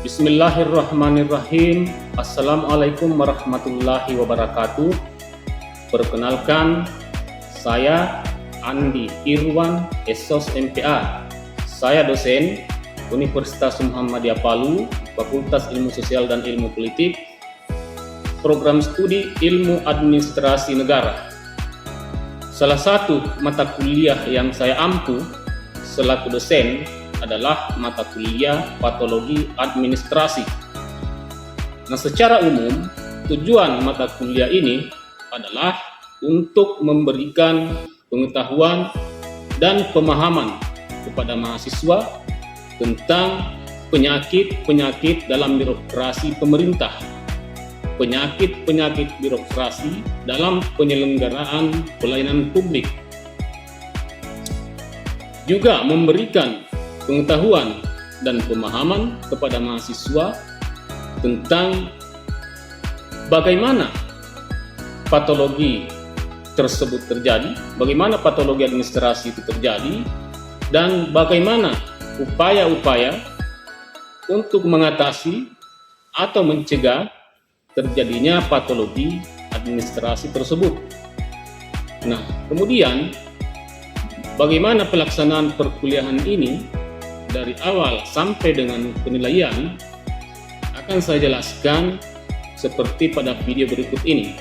Bismillahirrahmanirrahim. Assalamualaikum warahmatullahi wabarakatuh. Perkenalkan, saya Andi Irwan, Esos MPA. Saya dosen Universitas Muhammadiyah Palu, Fakultas Ilmu Sosial dan Ilmu Politik, Program Studi Ilmu Administrasi Negara. Salah satu mata kuliah yang saya ampu selaku dosen adalah mata kuliah Patologi Administrasi. Nah, secara umum, tujuan mata kuliah ini adalah untuk memberikan pengetahuan dan pemahaman kepada mahasiswa tentang penyakit-penyakit dalam birokrasi pemerintah, penyakit-penyakit birokrasi dalam penyelenggaraan pelayanan publik, juga memberikan pengetahuan dan pemahaman kepada mahasiswa tentang bagaimana patologi tersebut terjadi, bagaimana patologi administrasi itu terjadi, dan bagaimana upaya-upaya untuk mengatasi atau mencegah terjadinya patologi administrasi tersebut. Nah, kemudian bagaimana pelaksanaan perkuliahan ini dari awal sampai dengan penilaian akan saya jelaskan seperti pada video berikut ini.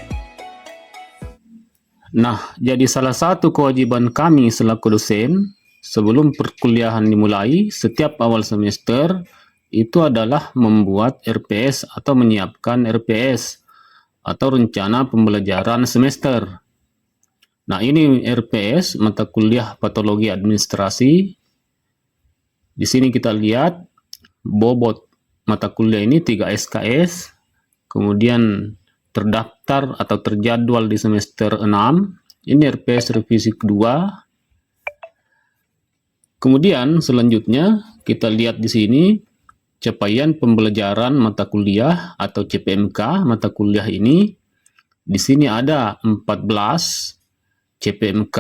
Nah, jadi salah satu kewajiban kami selaku dosen sebelum perkuliahan dimulai setiap awal semester itu adalah membuat RPS atau menyiapkan RPS atau rencana pembelajaran semester. Nah, ini RPS, mata kuliah Patologi Administrasi. Di sini kita lihat bobot mata kuliah ini 3 SKS, kemudian terdaftar atau terjadwal di semester 6. Ini RPS revisi kedua. Kemudian selanjutnya kita lihat di sini capaian pembelajaran mata kuliah atau CPMK mata kuliah ini. Di sini ada 14 CPMK,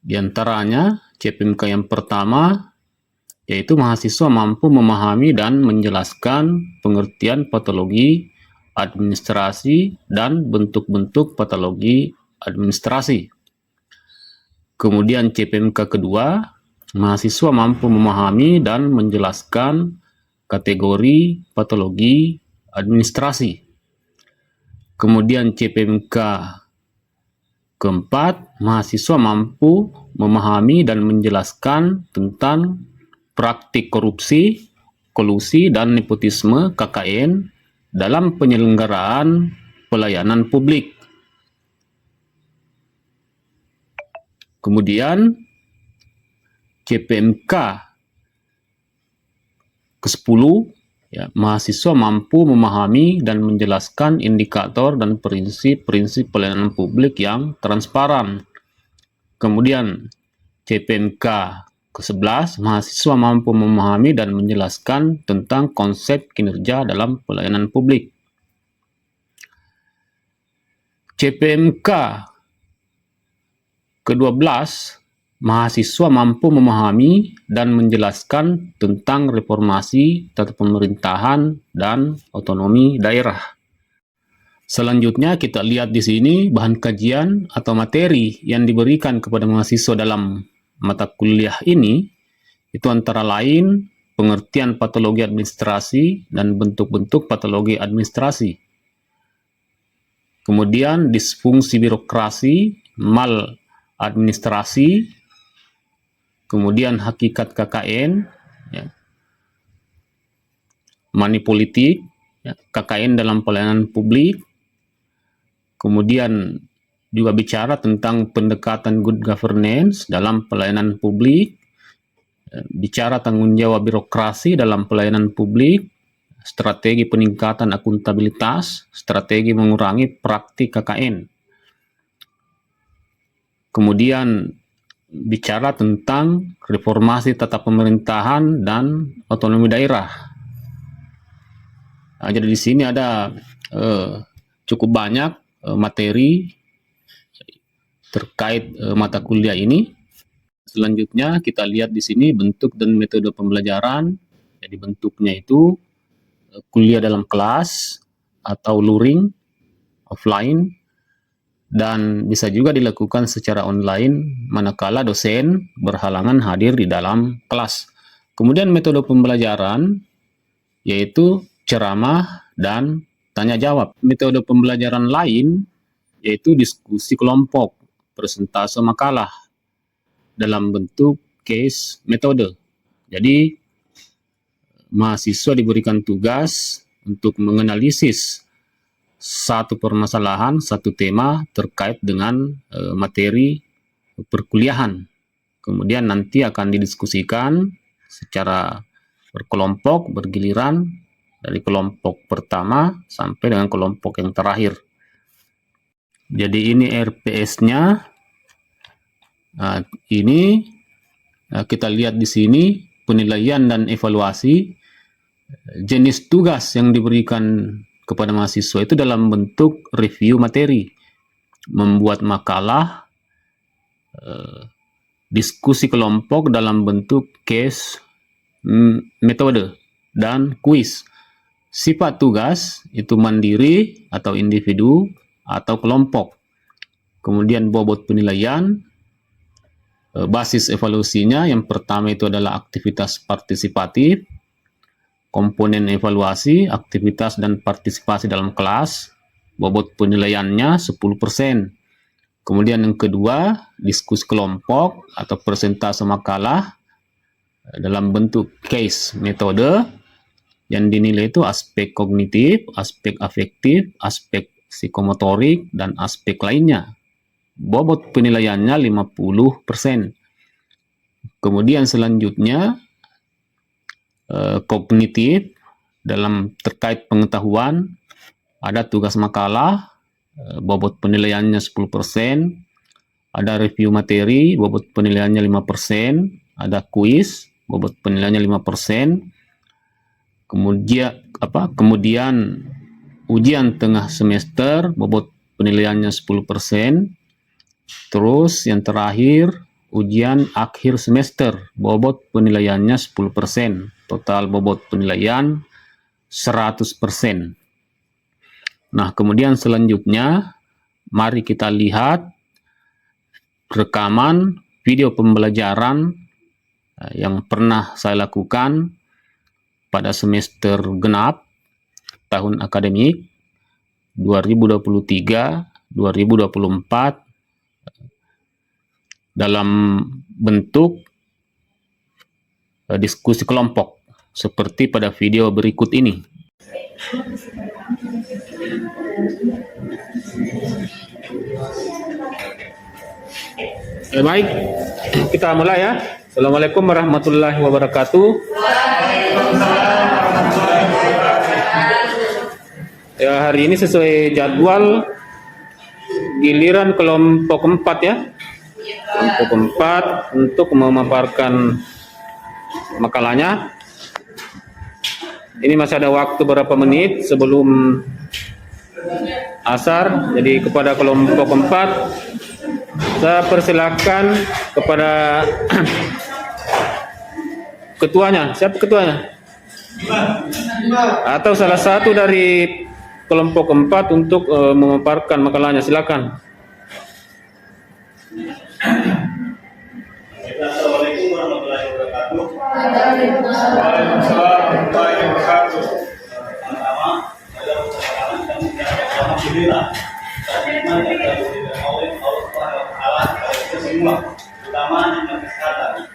diantaranya CPMK yang pertama yaitu mahasiswa mampu memahami dan menjelaskan pengertian patologi administrasi dan bentuk-bentuk patologi administrasi. Kemudian CPMK kedua, mahasiswa mampu memahami dan menjelaskan kategori patologi administrasi. Kemudian CPMK keempat, mahasiswa mampu memahami dan menjelaskan tentang praktik korupsi, kolusi, dan nepotisme KKN dalam penyelenggaraan pelayanan publik. Kemudian CPMK ke-10, mahasiswa mampu memahami dan menjelaskan indikator dan prinsip-prinsip pelayanan publik yang transparan. Kemudian CPMK ke-11, mahasiswa mampu memahami dan menjelaskan tentang konsep kinerja dalam pelayanan publik. CPMK ke-12, mahasiswa mampu memahami dan menjelaskan tentang reformasi tata pemerintahan dan otonomi daerah. Selanjutnya kita lihat di sini bahan kajian atau materi yang diberikan kepada mahasiswa dalam mata kuliah ini, itu antara lain pengertian patologi administrasi dan bentuk-bentuk patologi administrasi. Kemudian disfungsi birokrasi, maladministrasi, kemudian hakikat KKN, money politik, KKN dalam pelayanan publik, kemudian juga bicara tentang pendekatan good governance dalam pelayanan publik, bicara tanggung jawab birokrasi dalam pelayanan publik, strategi peningkatan akuntabilitas, strategi mengurangi praktik KKN. Kemudian bicara tentang reformasi tata pemerintahan dan otonomi daerah. Nah, jadi di sini ada cukup banyak materi terkait mata kuliah ini. Selanjutnya kita lihat di sini bentuk dan metode pembelajaran. Jadi bentuknya itu kuliah dalam kelas atau luring, offline, dan bisa juga dilakukan secara online manakala dosen berhalangan hadir di dalam kelas. Kemudian metode pembelajaran yaitu ceramah dan tanya jawab. Metode pembelajaran lain yaitu diskusi kelompok, presentase makalah dalam bentuk case metode. Jadi mahasiswa diberikan tugas untuk menganalisis satu permasalahan, satu tema terkait dengan materi perkuliahan. Kemudian nanti akan didiskusikan secara berkelompok, bergiliran, dari kelompok pertama sampai dengan kelompok yang terakhir. Jadi ini RPS-nya. Nah, ini kita lihat di sini penilaian dan evaluasi. Jenis tugas yang diberikan kepada mahasiswa itu dalam bentuk review materi, membuat makalah, diskusi kelompok dalam bentuk case metode, dan kuis. Sifat tugas itu mandiri atau individu atau kelompok. Kemudian bobot penilaian, basis evaluasinya yang pertama itu adalah aktivitas partisipatif, komponen evaluasi, aktivitas dan partisipasi dalam kelas, bobot penilaiannya 10%. Kemudian yang kedua, diskusi kelompok atau persentase makalah dalam bentuk case metode, yang dinilai itu aspek kognitif, aspek afektif, aspek psikomotorik, dan aspek lainnya. Bobot penilaiannya 50%. Kemudian selanjutnya, kognitif dalam terkait pengetahuan, ada tugas makalah, bobot penilaiannya 10%, ada review materi, bobot penilaiannya 5%, ada kuis, bobot penilaiannya 5%, kemudian ujian tengah semester, bobot penilaiannya 10%, terus yang terakhir ujian akhir semester, bobot penilaiannya 10%, total bobot penilaian 100%. Nah, kemudian selanjutnya mari kita lihat rekaman video pembelajaran yang pernah saya lakukan pada semester genap tahun akademik 2023-2024 dalam bentuk diskusi kelompok seperti pada video berikut ini. Baik, kita mulai ya. Assalamualaikum warahmatullahi wabarakatuh. Ya, hari ini sesuai jadwal giliran kelompok 4 ya. Kelompok 4 untuk memaparkan makalahnya. Ini masih ada waktu berapa menit sebelum asar. Jadi kepada kelompok 4 saya persilakan kepada ketuanya. Siapa ketuanya? Atau salah satu dari kelompok 4 untuk memaparkan makalahnya. Silakan. Assalamualaikum warahmatullahi wabarakatuh. Waalaikumsalam warahmatullahi wabarakatuh. Pertama, alhamdulillah. Terima kita semua, terutama yang kesehatan.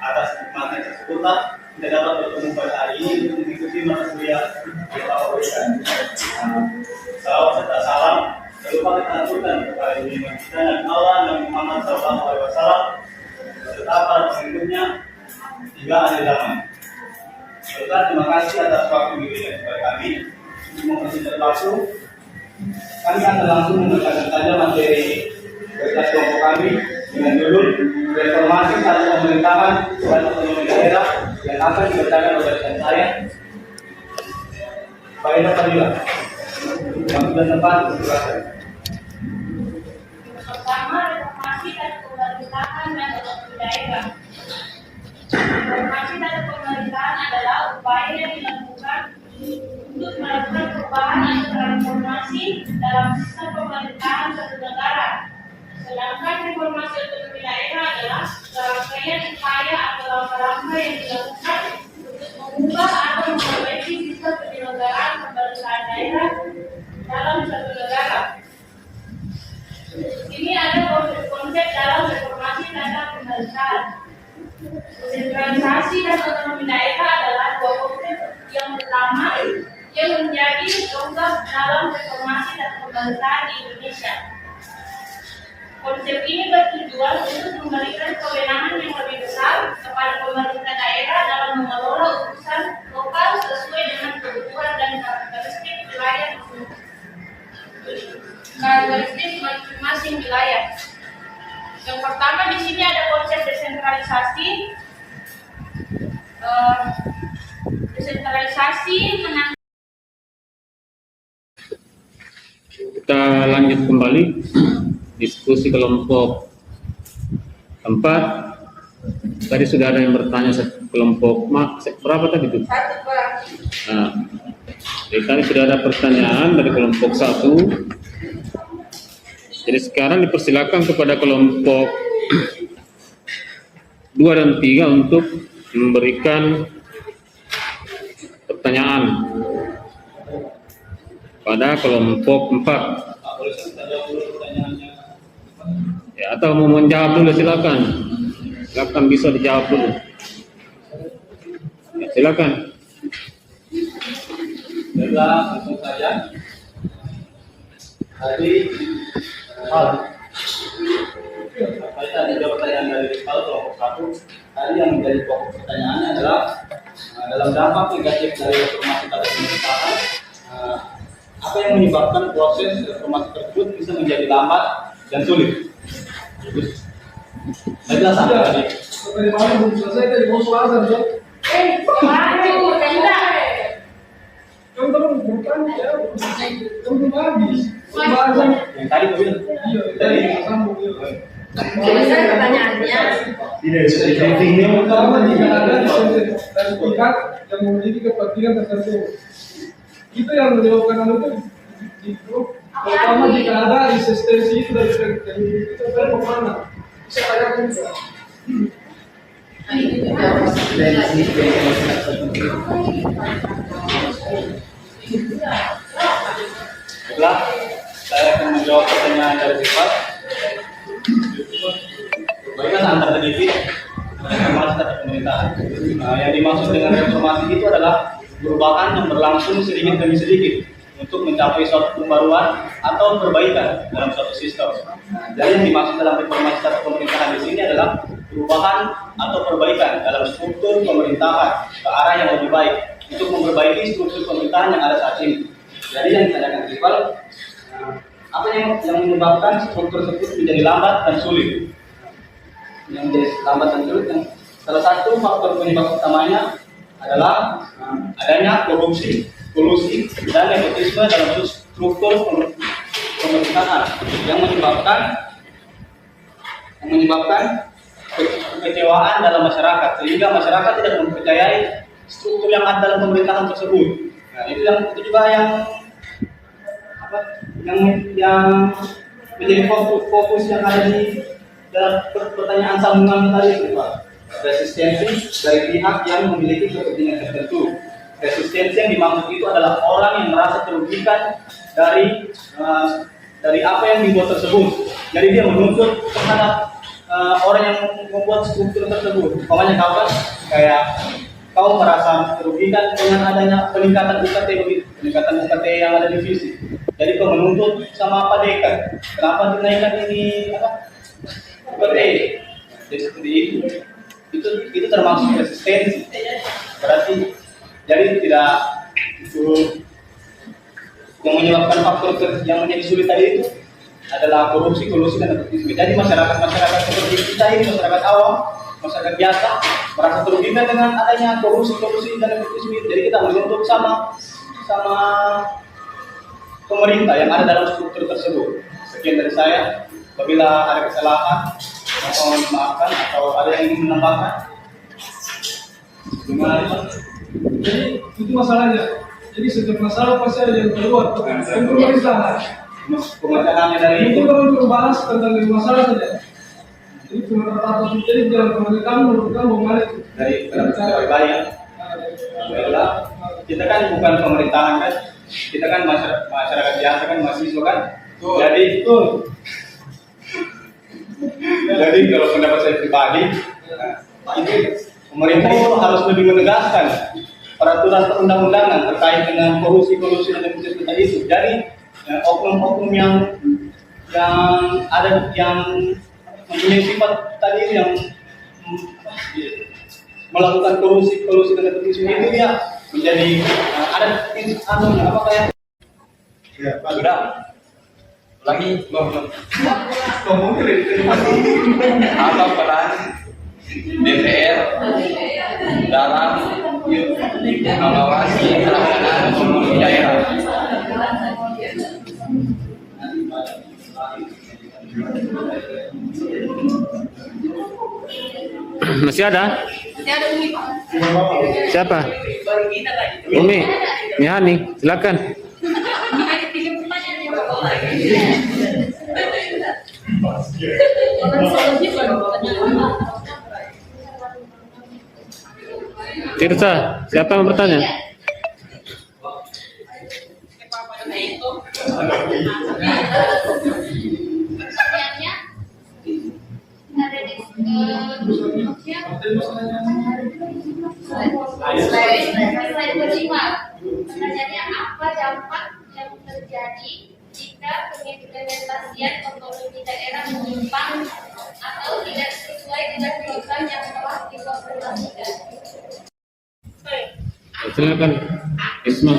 Atas nikmatnya tersebutlah kita dapat bertemu pada hari ini untuk mengikuti mata kuliah yang Bapak berikan. Salam serta salam lupa kita aturkan kepada junjungan kita dan Allah Nabi Muhammad SAW serta para pengikutnya hingga akhir zaman. Serta terima kasih atas waktu diberikan kepada kami untuk mempersiapkan waktu. Kami akan langsung mengerjakan saja materi kerja kelompok kami dengan judul reformasi satu pemerintahan dan otonomi daerah yang akan dibacakan oleh saya. Faedah Fadilah. Waktu dan tempat silakan. Pertama, reformasi dan pemerintahan dan otonomi daerah. Reformasi dan pemerintahan adalah upaya yang dilakukan untuk melakukan perubahan atau transformasi dalam sistem pemerintahan suatu negara. Sedangkan reformasi otonomi daerah adalah rangkaian upaya atau langkah-langkah yang dilakukan untuk mengubah atau memperbaiki sistem penyelenggaraan pemerintahan daerah dalam suatu negara. Ini ada konsep dalam reformasi tata pemerintahan. Desentralisasi dan otonomi daerah adalah dua konsep yang pertama yang menjadi tonggak dalam reformasi dan pemerintahan di Indonesia. Konsep ini bertujuan untuk memberikan kewenangan yang lebih besar kepada pemerintah daerah dalam mengelola urusan lokal sesuai dengan kebutuhan dan karakteristik masing-masing wilayah. Yang pertama di sini ada konsep desentralisasi. Desentralisasi Kita lanjut kembali diskusi kelompok 4. Tadi sudah ada yang bertanya kelompok berapa tadi itu? Satu, Pak. Nah, jadi tadi sudah ada pertanyaan dari kelompok 1. Jadi sekarang dipersilakan kepada kelompok 2 dan 3 untuk memberikan pertanyaan pada kelompok 4. Pak, boleh saya jawab dulu pertanyaannya? Ya, atau mau menjawab dulu silakan. Silakan bisa dijawab dulu. Ya, silakan. Baiklah, langsung saja. Tadi ada pertanyaan dari Rival kelompok 1. Tadi yang menjadi pokok pertanyaannya adalah dalam dampak negatif dari reformasi tata pemerintahan, apa yang menyebabkan proses reformasi tersebut bisa menjadi lambat dan sulit? Saya jelaskan tadi. Bagaimana belum selesai tadi mau soal kan? Kemarin itu tidak. Kamu bukan ya? Kamu belum habis. Pembahasan. Yang tadi mobil. Iya. Tadi. Selesai pertanyaannya. Yang pertama jika ada dari pihak yang memiliki kepentingan tertentu, itu yang menyebabkan hal itu. Pertama jika ada resistensi itu dari pihak itu dari mana? Bisa tanyakan juga. Baiklah, saya akan menjawab pertanyaan dari Rival. Bagaimana antar teliti reformasi tata pemerintahan? Yang dimaksud dengan reformasi itu adalah perubahan yang berlangsung sedikit demi sedikit untuk mencapai suatu pembaruan atau perbaikan dalam suatu sistem. Jadi yang dimaksud dalam reformasi tata pemerintahan di sini adalah perubahan atau perbaikan dalam struktur pemerintahan ke arah yang lebih baik untuk memperbaiki struktur pemerintahan yang ada saat ini. Jadi yang ditanyakan Rival, apa yang menyebabkan struktur tersebut menjadi lambat dan sulit? Yang menjadi lambat dan sulit, salah satu faktor penyebab utamanya adalah adanya korupsi, kolusi, dan nepotisme dalam struktur pemerintahan yang menyebabkan kekecewaan dalam masyarakat, sehingga masyarakat tidak mempercayai struktur yang ada dalam pemerintahan tersebut. Nah, itu juga yang menjadi fokus yang ada di dalam pertanyaan sambungan tadi itu, Pak. Resistensi dari pihak yang memiliki kepentingan tertentu. Resistensi yang dimaksud itu adalah orang yang merasa terugikan dari apa yang dibuat tersebut. Jadi dia menuntut terhadap orang yang membuat struktur tersebut. Pokoknya kau merasa terugikan dengan adanya peningkatan UKT yang ada di visi. Jadi kau menuntut sama Pak Dekan, kenapa dinaikkan ini UKT? Jadi seperti itu termasuk resistensi. Berarti jadi tidak itu yang menyebabkan faktor yang menjadi sulit tadi itu adalah korupsi, kolusi, dan nepotisme. Jadi masyarakat seperti kita ini, masyarakat awam, masyarakat biasa merasa terugikan dengan adanya korupsi, dan nepotisme. Jadi kita menuntut sama pemerintah yang ada dalam struktur tersebut. Sekian dari saya. Apabila ada kesalahan, mohon maafkan atau ada yang ingin menambahkan. Gimana? Jadi itu masalahnya. Jadi setiap masalah pasti ada yang keluar. Yang pemerintahan. Pemecahannya dari Itu kalau untuk bahas tentang masalah saja. Jadi cuma tertawa jadi jangan kembali kamu balik. dari banyak. Baiklah, kita kan bukan pemerintahan kan, kita kan masyarakat biasa kan, mahasiswa kan. Jadi jadi kalau pendapat saya pribadi, itu pemerintah itu harus lebih menegaskan peraturan perundang-undangan terkait dengan kolusi dan nepotisme itu. Jadi oknum-oknum yang ada yang mempunyai sifat tadi itu yang melakukan kolusi dan nepotisme itu dia menjadi ada apa kayak sudah ulangi apa peran DPR dalam mengawasi pelaksanaan otonomi daerah. Masih ada? Masih ada Umi, Pak. Siapa? Baru kita tadi. Umi, Mihani, silakan. Ini ada 3 pertanyaan yang Bapak. Tirta, siapa yang bertanya? Pertanyaannya ada di slide kelima. Pertanyaannya apa dampak yang terjadi jika pengimplementasian otonomi daerah menyimpang atau tidak sesuai dengan program yang telah dikonfirmasikan? Silakan, Isma.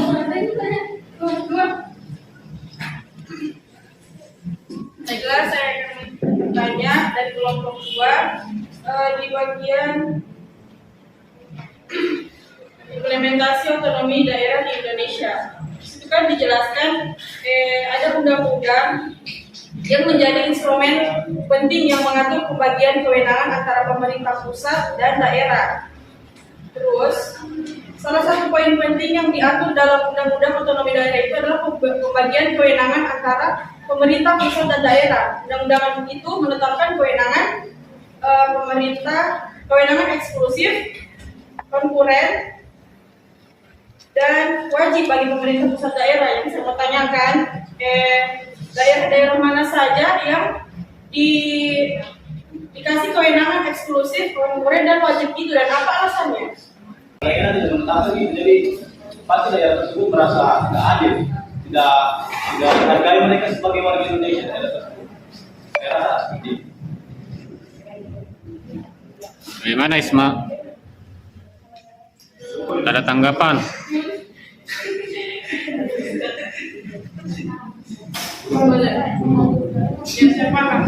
Baiklah, saya akan bertanya dari kelompok 2 di bagian implementasi otonomi daerah di Indonesia. Itu kan dijelaskan ada undang-undang yang menjadi instrumen penting yang mengatur pembagian kewenangan antara pemerintah pusat dan daerah. Terus, salah satu poin penting yang diatur dalam undang-undang otonomi daerah itu adalah pembagian kewenangan antara pemerintah pusat dan daerah. Undang-undang itu menetapkan kewenangan pemerintah, kewenangan eksklusif, konkuren, dan wajib bagi pemerintah pusat daerah. Yang saya mau tanyakan, daerah-daerah mana saja yang dikasih kewenangan eksklusif, konkuren, dan wajib itu, dan apa alasannya? Daerah tidak mengetahui, jadi pasti daerah tersebut merasa tidak adil, tidak menghargai mereka sebagai warga Indonesia. Daerah tersebut, saya rasa seperti itu. Bagaimana Isma? Ada tanggapan? Saya paham.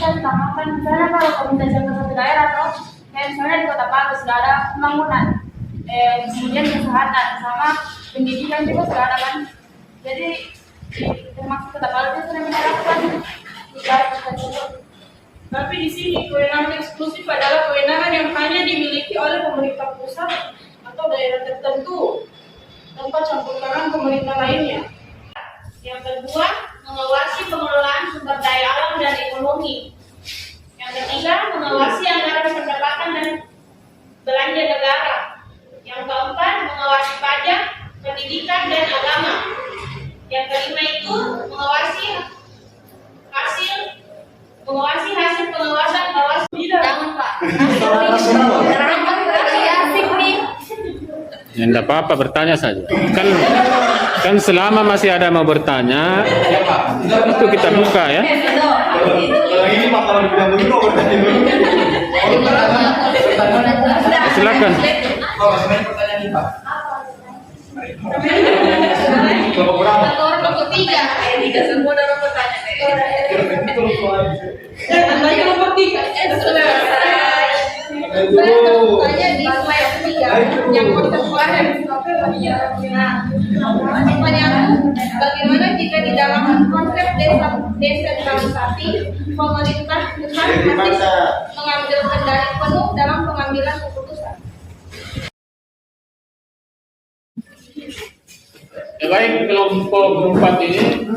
Kan tanggapan misalnya kalau komunitas yang ke satu daerah terus kayak misalnya di Kota Palu sudah ada pembangunan, kemudian kesehatan sama pendidikan juga sudah ada kan, jadi termasuk Kota Palu itu sudah menerapkan di daerah tersebut. Tapi di sini kewenangan eksklusif adalah kewenangan yang hanya dimiliki oleh pemerintah pusat atau daerah tertentu tanpa campur tangan pemerintah lainnya. Yang kedua, mengawasi pengelolaan sumber daya alam dan ekonomi. Yang ketiga, mengawasi anggaran pendapatan dan belanja negara. Yang keempat, mengawasi pajak, pendidikan, dan agama. Yang kelima itu mengawasi hasil pengawasan bawah. Jangan Pak, asik nih. Ya enggak apa-apa, bertanya saja. Kan selama masih ada mau bertanya, itu kita buka ya. Kalau ini makalah dibilang begitu, berarti Silakan. kelompok berapa? Nomor 3. Tiga semua dapat bertanya. Tanya nomor 3. Selesai. Saya tanya di slide 3 yang mau terkeluar dari Nah, pertanyaanku, bagaimana jika di dalam konsep desa desentralisasi, pemerintah pusat harus mengambil kendali penuh dalam pengambilan keputusan. Baik, kelompok 4 ini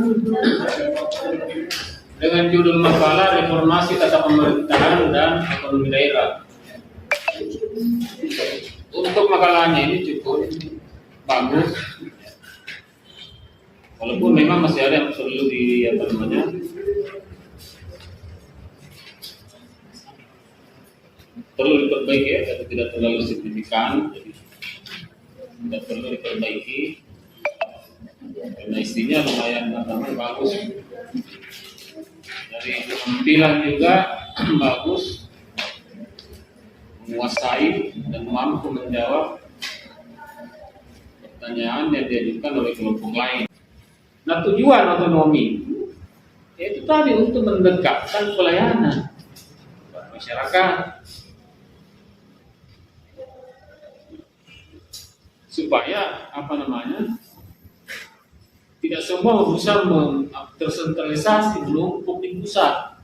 dengan judul makalah Reformasi Tata Pemerintahan dan Ekonomi Daerah. Untuk makalahnya ini cukup bagus, walaupun memang masih ada yang perlu perlu diperbaiki ya, tapi tidak terlalu signifikan, jadi tidak perlu diperbaiki. Karena isinya lumayan bagus, dari penampilan juga bagus, menguasai dan mampu menjawab pertanyaan yang diajukan oleh kelompok lain. Nah, tujuan otonomi itu tadi untuk mendekatkan pelayanan masyarakat supaya tidak semua berusaha tersentralisasi menumpuk di pusat.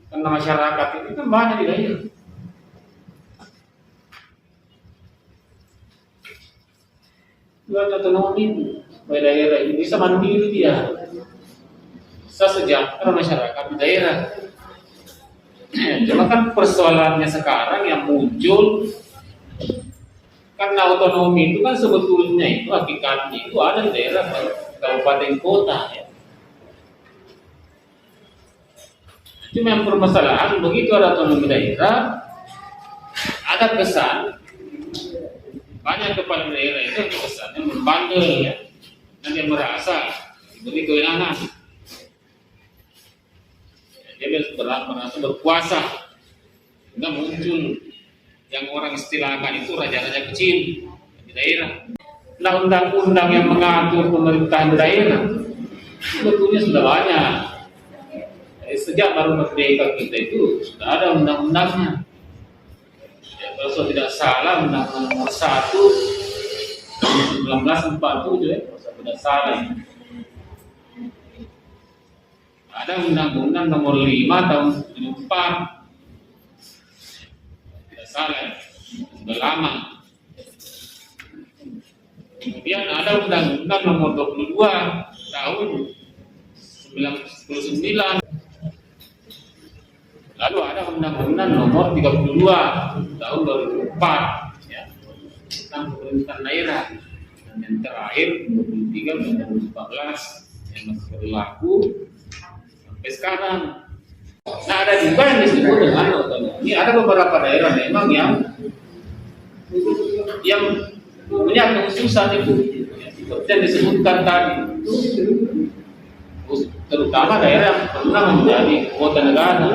Karena masyarakat ini kan banyak di daerah. Tujuan otonomi supaya daerah ini bisa mandiri dia, bisa sejahtera masyarakat di daerah. Cuma kan persoalannya sekarang yang muncul karena otonomi itu kan sebetulnya itu hakikatnya itu ada di daerah kabupaten kota ya. Cuma yang permasalahan begitu ada otonomi daerah, ada kesan banyak kepala daerah itu kesannya membandel ya, dan dia merasa diberi kewenangan, dia merasa berkuasa, sehingga muncul yang orang istilahkan itu raja-raja kecil di daerah. Nah, undang-undang yang mengatur pemerintahan daerah sebetulnya sudah banyak. Sejak baru merdeka kita itu sudah ada undang-undangnya. Ya, kalau saya tidak salah Undang-Undang Nomor 1 1947 ya, kalau saya tidak salah. Ada Undang-Undang Nomor 5 tahun 74. Salah, sudah lama. Kemudian ada Undang-Undang Nomor 22 tahun 1999. Lalu ada Undang-Undang Nomor 32 tahun 2004 ya, tentang pemerintahan daerah. Dan yang terakhir 23 tahun 2014 yang masih berlaku sampai sekarang. Nah, ada juga yang disebut dengan otonomi. Ada beberapa daerah memang yang punya kekhususan itu, seperti yang disebutkan tadi, terutama daerah yang pernah menjadi kota negara.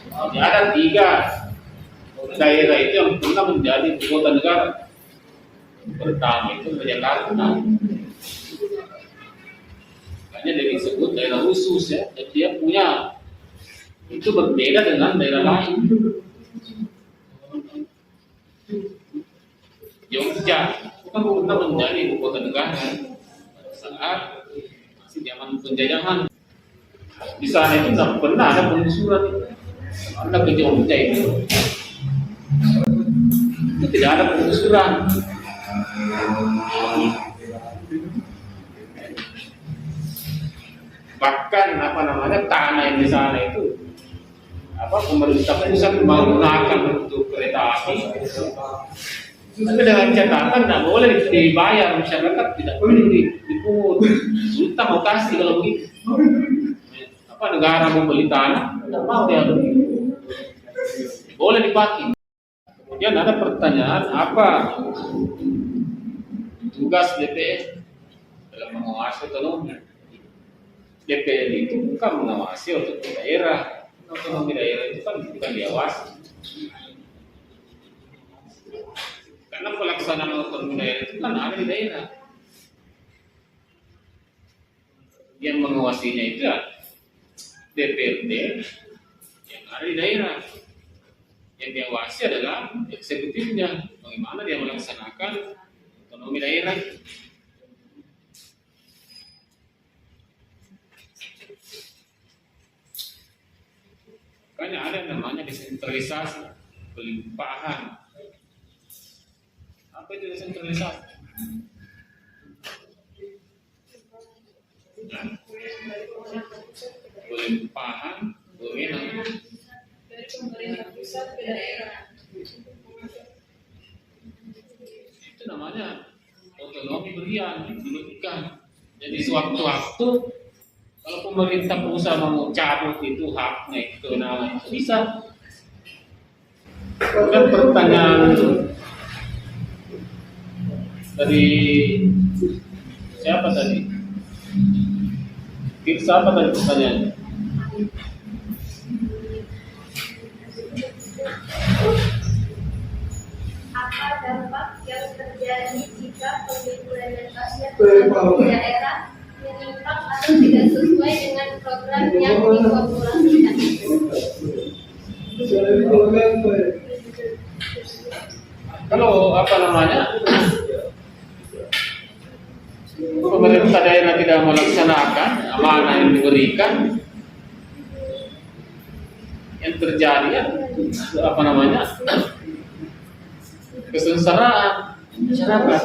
Jadi ada 3 daerah itu yang pernah menjadi kota negara. Pertama itu Jakarta. Hanya dari disebut daerah khusus ya, jadi dia punya itu berbeda dengan daerah lain. Jogja itu kan pernah menjadi ibu kota negara saat masih zaman penjajahan. Di sana itu tidak pernah ada penggusuran. Anda ke Jogja itu tidak ada penggusuran. Bahkan tanah yang di sana itu pemerintah pusat menggunakan untuk kereta api, tapi dengan catatan tidak boleh dibayar, masyarakat tidak boleh dipungut. Sultan mau kasih kalau begitu. Negara membeli tanah tidak mau dia begitu, boleh dipakai. Kemudian ada pertanyaan, apa tugas DPR dalam mengawasi otonomi? DPR itu bukan mengawasi otonomi daerah. Otonomi daerah itu kan bukan diawasi. Karena pelaksanaan otonomi daerah itu kan ada di daerah. Yang mengawasinya itu DPRD yang ada di daerah. Yang diawasi adalah eksekutifnya. Bagaimana dia melaksanakan otonomi daerah. Makanya ada yang namanya desentralisasi, pelimpahan. Apa itu desentralisasi? Pelimpahan wewenang Dari pemerintah pusat ke daerah. itu namanya otonomi berian diberikan. Jadi sewaktu-waktu kalau pemerintah pusat mau cabut itu haknya kewenangan bisa. Kan pertanyaan dari siapa tadi? Siapa tadi pertanyaannya? Apa dampak yang terjadi jika pengimplementasian di daerah menyimpang atau tidak sesuai dengan program yang diformulasikan? Kalau apa namanya pemerintah daerah tidak melaksanakan amanah yang diberikan, yang terjadi ya, apa namanya kesengsaraan masyarakat.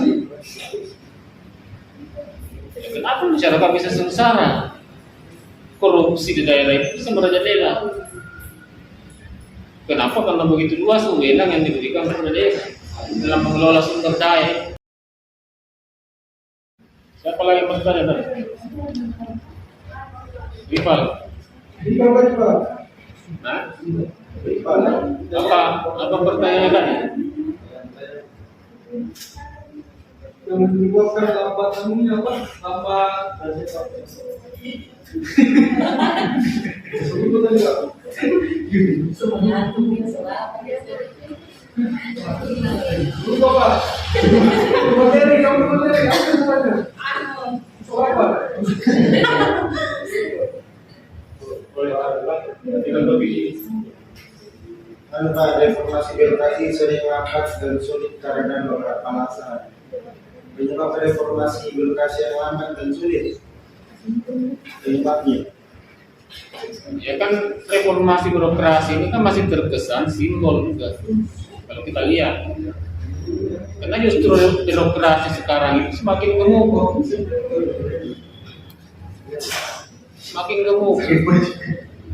Ya, kenapa masyarakat bisa sengsara? Korupsi di daerah itu bisa merajalela. Kenapa? Karena begitu luas wewenang yang diberikan kepada daerah dalam mengelola sumber daya. Siapa lagi yang bertanya tadi? Rival. Nah, apa pertanyaannya tadi? Yang menyebabkan lambatan ini apa? Lambat. Sebut tadi nggak? Lupa Pak. Materi kamu materi apa sebenarnya? Soal apa? Tanpa reformasi birokrasi sering lambat dan sulit karena beberapa alasan. Penyebab reformasi birokrasi yang lambat dan sulit. Penyebabnya. Ya kan reformasi birokrasi ini kan masih terkesan simbol juga. Kalau kita lihat, karena justru birokrasi sekarang itu semakin gemuk,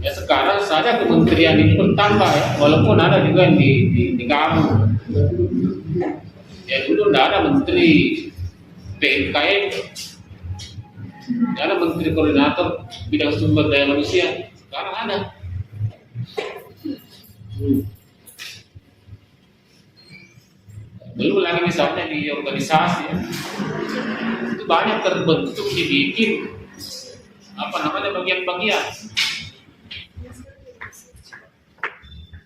Ya sekarang saja kementerian ini bertambah ya, walaupun ada juga yang digabung. Ya dulu tidak ada menteri PMKM, tidak ada menteri koordinator bidang sumber daya manusia. Sekarang ada. Belum lagi misalnya di organisasi ya. Itu banyak terbentuk dibikin apa namanya bagian-bagian.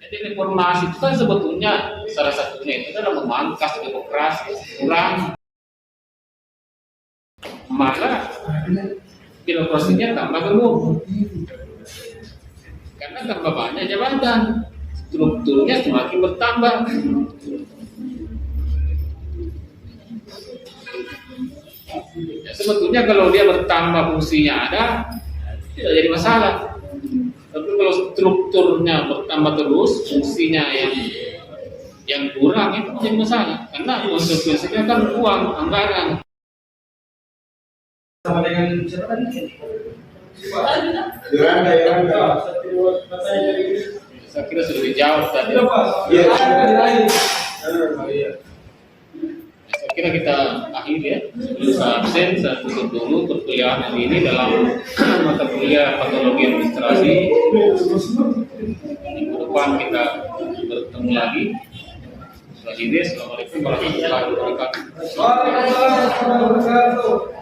Jadi reformasi itu kan sebetulnya salah satunya itu adalah memangkas birokrasi, kurang, malah birokrasinya tambah gemuk karena tambah banyak jabatan, strukturnya semakin bertambah. Ya, sebetulnya kalau dia bertambah fungsinya ada, tidak jadi masalah. Tapi kalau strukturnya bertambah terus, fungsinya yang kurang itu jadi masalah. Karena konsekuensinya kan uang, anggaran. Sama dengan siapa tadi? Yolanda. Saya kira sudah dijawab tadi. Iya Pak. Iya. Saya kira kita akhiri ya. Saya absen, saya tutup dulu perkuliahan hari ini dalam mata kuliah patologi administrasi. Minggu depan kita bertemu lagi. Assalamualaikum warahmatullahi wabarakatuh. Waalaikumsalam warahmatullahi wabarakatuh.